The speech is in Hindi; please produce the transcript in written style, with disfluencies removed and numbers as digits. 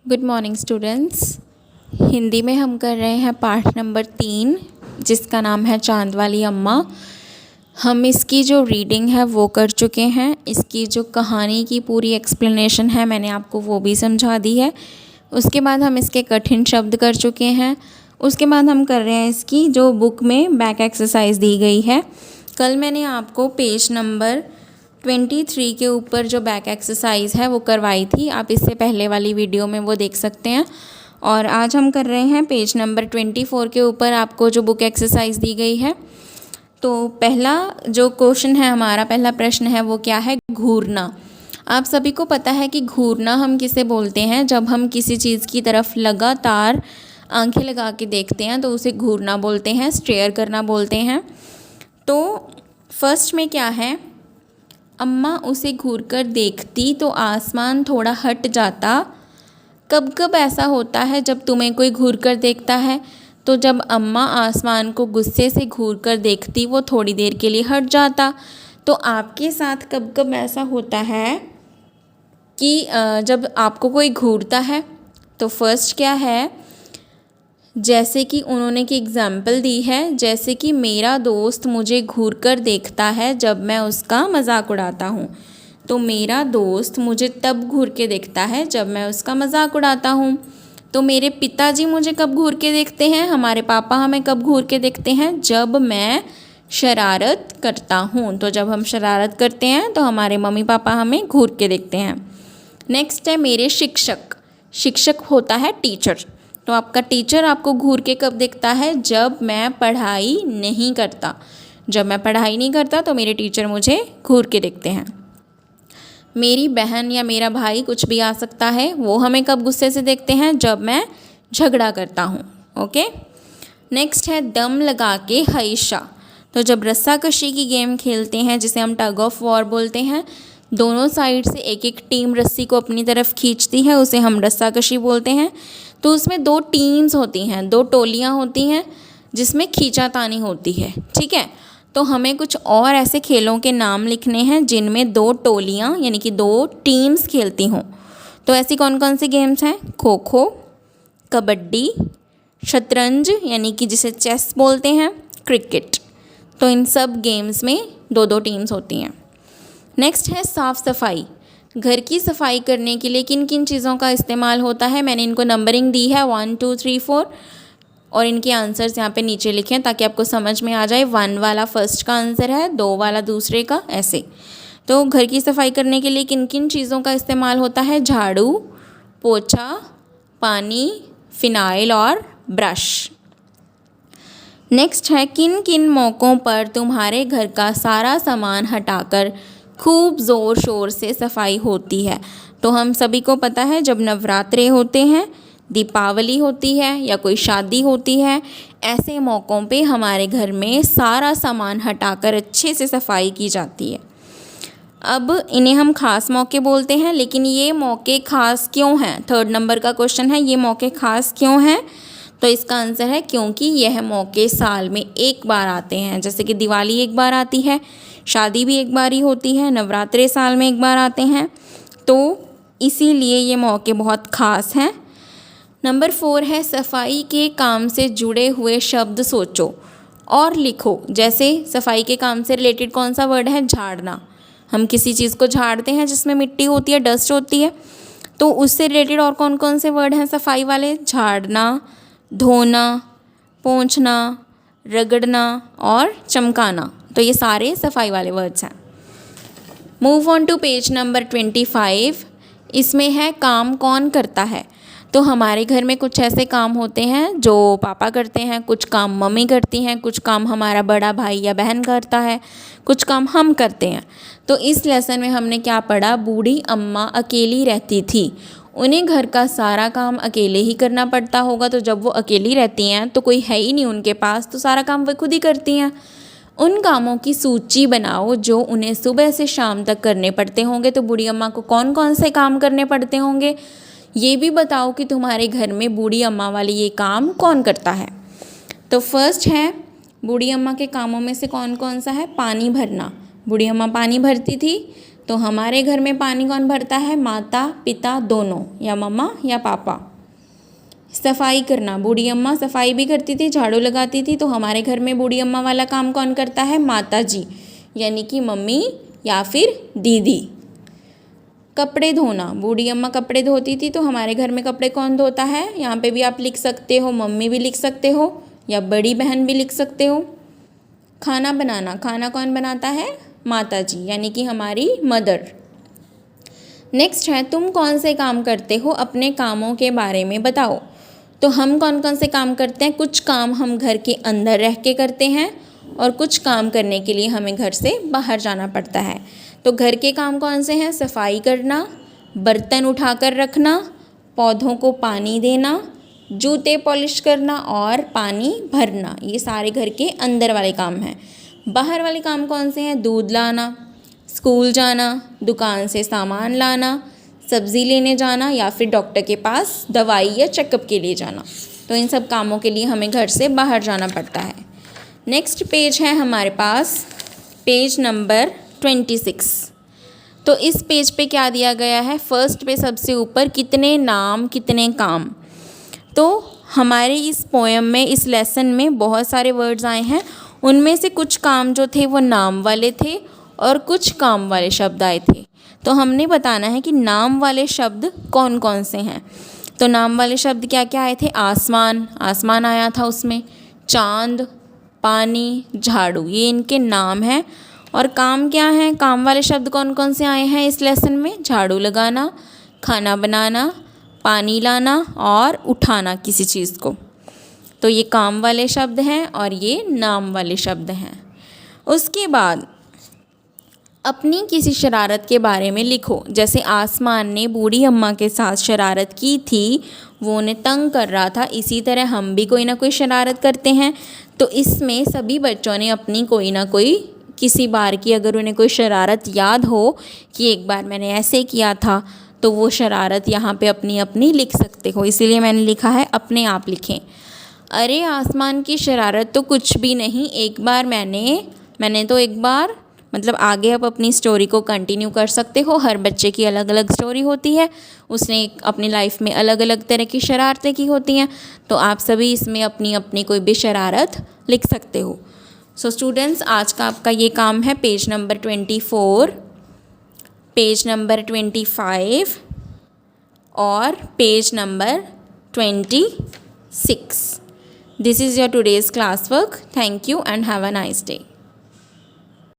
Good morning students. हिंदी में हम कर रहे हैं पाठ नंबर 3 जिसका नाम है चांद वाली अम्मा। हम इसकी जो रीडिंग है वो कर चुके हैं। इसकी जो कहानी की पूरी एक्सप्लेनेशन है मैंने आपको वो भी समझा दी है। उसके बाद हम इसके कठिन शब्द कर चुके हैं। उसके बाद हम कर रहे हैं इसकी जो बुक में बैक एक्सरसाइज दी गई है। कल मैंने आपको पेज नंबर 23 के ऊपर जो बैक एक्सरसाइज है वो करवाई थी। आप इससे पहले वाली वीडियो में वो देख सकते हैं। और आज हम कर रहे हैं पेज नंबर 24 के ऊपर आपको जो बुक एक्सरसाइज दी गई है। तो पहला जो क्वेश्चन है हमारा, पहला प्रश्न है वो क्या है? घूरना। आप सभी को पता है कि घूरना हम किसे बोलते हैं? जब हम किसी चीज़ की तरफ लगातार आंखें लगा के देखते हैं तो उसे घूरना बोलते हैं, स्टेयर करना बोलते हैं। तो फर्स्ट में क्या है? अम्मा उसे घूरकर देखती तो आसमान थोड़ा हट जाता। कब कब ऐसा होता है जब तुम्हें कोई घूरकर देखता है? तो जब अम्मा आसमान को गुस्से से घूरकर देखती वो थोड़ी देर के लिए हट जाता। तो आपके साथ कब कब ऐसा होता है कि जब आपको कोई घूरता है? तो फर्स्ट क्या है, जैसे कि उन्होंने की एग्ज़ाम्पल दी है, जैसे कि मेरा दोस्त मुझे घूरकर देखता है जब मैं उसका मजाक उड़ाता हूँ। तो मेरा दोस्त मुझे तब घूर के देखता है जब मैं उसका मजाक उड़ाता हूँ। तो मेरे पिताजी मुझे कब घूर के देखते हैं? हमारे पापा हमें कब घूर के देखते हैं? जब मैं शरारत करता हूँ। तो जब हम शरारत करते हैं तो हमारे मम्मी पापा हमें घूर के देखते हैं। नेक्स्ट है मेरे शिक्षक। शिक्षक होता है टीचर। तो आपका टीचर आपको घूर के कब देखता है? जब मैं पढ़ाई नहीं करता। जब मैं पढ़ाई नहीं करता तो मेरे टीचर मुझे घूर के देखते हैं। मेरी बहन या मेरा भाई, कुछ भी आ सकता है, वो हमें कब गुस्से से देखते हैं? जब मैं झगड़ा करता हूँ। ओके। नेक्स्ट है दम लगा के हईशा। तो जब रस्साकशी की गेम खेलते हैं जिसे हम टग ऑफ वॉर बोलते हैं, दोनों साइड से एक एक टीम रस्सी को अपनी तरफ खींचती है, उसे हम रस्साकशी बोलते हैं। तो उसमें 2 टीम्स होती हैं, 2 टोलियाँ होती हैं जिसमें खींचातानी होती है। ठीक है। तो हमें कुछ और ऐसे खेलों के नाम लिखने हैं जिनमें 2 टोलियाँ यानी कि 2 टीम्स खेलती हों। तो ऐसी कौन कौन सी गेम्स हैं? खो खो, कबड्डी, शतरंज यानी कि जिसे चेस बोलते हैं, क्रिकेट। तो इन सब गेम्स में 2-2 टीम्स होती हैं। नेक्स्ट है साफ़ सफाई। घर की सफाई करने के लिए किन किन चीज़ों का इस्तेमाल होता है? मैंने इनको नंबरिंग दी है 1 2 3 4 और इनके आंसर्स यहाँ पे नीचे लिखे हैं ताकि आपको समझ में आ जाए। 1 वाला फर्स्ट का आंसर है, 2 वाला दूसरे का, ऐसे। तो घर की सफाई करने के लिए किन किन चीज़ों का इस्तेमाल होता है? झाड़ू, पोछा, पानी, फिनाइल और ब्रश। नेक्स्ट है किन किन मौक़ों पर तुम्हारे घर का सारा सामान हटाकर खूब ज़ोर शोर से सफाई होती है? तो हम सभी को पता है जब नवरात्रे होते हैं, दीपावली होती है या कोई शादी होती है, ऐसे मौक़ों पे हमारे घर में सारा सामान हटाकर अच्छे से सफाई की जाती है। अब इन्हें हम ख़ास मौके बोलते हैं, लेकिन ये मौके ख़ास क्यों हैं? 3rd नंबर का क्वेश्चन है, ये मौके ख़ास क्यों हैं? तो इसका आंसर है क्योंकि यह मौके साल में एक बार आते हैं। जैसे कि दिवाली एक बार आती है, शादी भी एक बार ही होती है, नवरात्रे साल में एक बार आते हैं, तो इसीलिए ये मौके बहुत ख़ास हैं। नंबर 4 है सफाई के काम से जुड़े हुए शब्द सोचो और लिखो। जैसे सफाई के काम से रिलेटेड कौन सा वर्ड है? झाड़ना। हम किसी चीज़ को झाड़ते हैं जिसमें मिट्टी होती है, डस्ट होती है, तो उससे रिलेटेड और कौन कौन से वर्ड हैं सफाई वाले? झाड़ना, धोना, पोंछना, रगड़ना और चमकाना। तो ये सारे सफाई वाले वर्ड्स हैं। Move on to page number 25। इसमें है काम कौन करता है? तो हमारे घर में कुछ ऐसे काम होते हैं जो पापा करते हैं, कुछ काम मम्मी करती हैं, कुछ काम हमारा बड़ा भाई या बहन करता है, कुछ काम हम करते हैं। तो इस लेसन में हमने क्या पढ़ा? बूढ़ी अम्मा अकेली रहती थी, उन्हें घर का सारा काम अकेले ही करना पड़ता होगा। तो जब वो अकेली रहती हैं तो कोई है ही नहीं उनके पास, तो सारा काम वो खुद ही करती हैं। उन कामों की सूची बनाओ जो उन्हें सुबह से शाम तक करने पड़ते होंगे। तो बूढ़ी अम्मा को कौन कौन से काम करने पड़ते होंगे? ये भी बताओ कि तुम्हारे घर में बूढ़ी अम्मा वाली ये काम कौन करता है। तो फर्स्ट है बूढ़ी अम्मा के कामों में से कौन कौन सा है? पानी भरना। बूढ़ी अम्मा पानी भरती थी। तो हमारे घर में पानी कौन भरता है? माता पिता दोनों, या मम्मा या पापा। सफाई करना, बूढ़ी अम्मा सफाई भी करती थी, झाड़ू लगाती थी, तो हमारे घर में बूढ़ी अम्मा वाला काम कौन करता है? माता जी, यानी कि मम्मी या फिर दीदी। कपड़े धोना, बूढ़ी अम्मा कपड़े धोती थी, तो हमारे घर में कपड़े कौन धोता है? यहाँ पे भी आप लिख सकते हो, मम्मी भी लिख सकते हो या बड़ी बहन भी लिख सकते हो। खाना बनाना, खाना कौन बनाता है? माता जी, यानी कि हमारी मदर। नेक्स्ट है, तुम कौन से काम करते हो? अपने कामों के बारे में बताओ। तो हम कौन कौन से काम करते हैं? कुछ काम हम घर के अंदर रह के करते हैं और कुछ काम करने के लिए हमें घर से बाहर जाना पड़ता है। तो घर के काम कौन से हैं? सफाई करना, बर्तन उठाकर रखना, पौधों को पानी देना, जूते पॉलिश करना और पानी भरना, ये सारे घर के अंदर वाले काम हैं। बाहर वाले काम कौन से हैं? दूध लाना, स्कूल जाना, दुकान से सामान लाना, सब्ज़ी लेने जाना या फिर डॉक्टर के पास दवाई या चेकअप के लिए जाना। तो इन सब कामों के लिए हमें घर से बाहर जाना पड़ता है। नेक्स्ट पेज है हमारे पास, पेज नंबर 26। तो इस पेज पे क्या दिया गया है? फर्स्ट पे सबसे ऊपर कितने नाम कितने काम। तो हमारे इस पोएम में, इस लेसन में बहुत सारे वर्ड्स आए हैं, उनमें से कुछ काम जो थे वो नाम वाले थे और कुछ काम वाले शब्द आए थे। तो हमने बताना है कि नाम वाले शब्द कौन कौन से हैं। तो नाम वाले शब्द क्या क्या आए थे? आसमान, आसमान आया था उसमें, चांद, पानी, झाड़ू, ये इनके नाम हैं। और काम क्या हैं? काम वाले शब्द कौन कौन से आए हैं इस लेसन में? झाड़ू लगाना, खाना बनाना, पानी लाना और उठाना किसी चीज़ को। तो ये काम वाले शब्द हैं और ये नाम वाले शब्द हैं। उसके बाद अपनी किसी शरारत के बारे में लिखो। जैसे आसमान ने बूढ़ी अम्मा के साथ शरारत की थी, वो उन्हें तंग कर रहा था, इसी तरह हम भी कोई ना कोई शरारत करते हैं। तो इसमें सभी बच्चों ने अपनी कोई ना कोई, किसी बार की अगर उन्हें कोई शरारत याद हो कि एक बार मैंने ऐसे किया था, तो वो शरारत यहाँ पे अपनी अपनी लिख सकते हो। इसीलिए मैंने लिखा है अपने आप लिखें। अरे आसमान की शरारत तो कुछ भी नहीं, एक बार मैंने तो एक बार, मतलब आगे आप अपनी स्टोरी को कंटिन्यू कर सकते हो। हर बच्चे की अलग अलग स्टोरी होती है, उसने अपनी लाइफ में अलग अलग तरह की शरारतें की होती हैं। तो आप सभी इसमें अपनी अपनी कोई भी शरारत लिख सकते हो। सो स्टूडेंट्स, आज का आपका ये काम है पेज नंबर 24, पेज नंबर 25 और page number 26। This is your today's classwork. Thank you and have a nice day.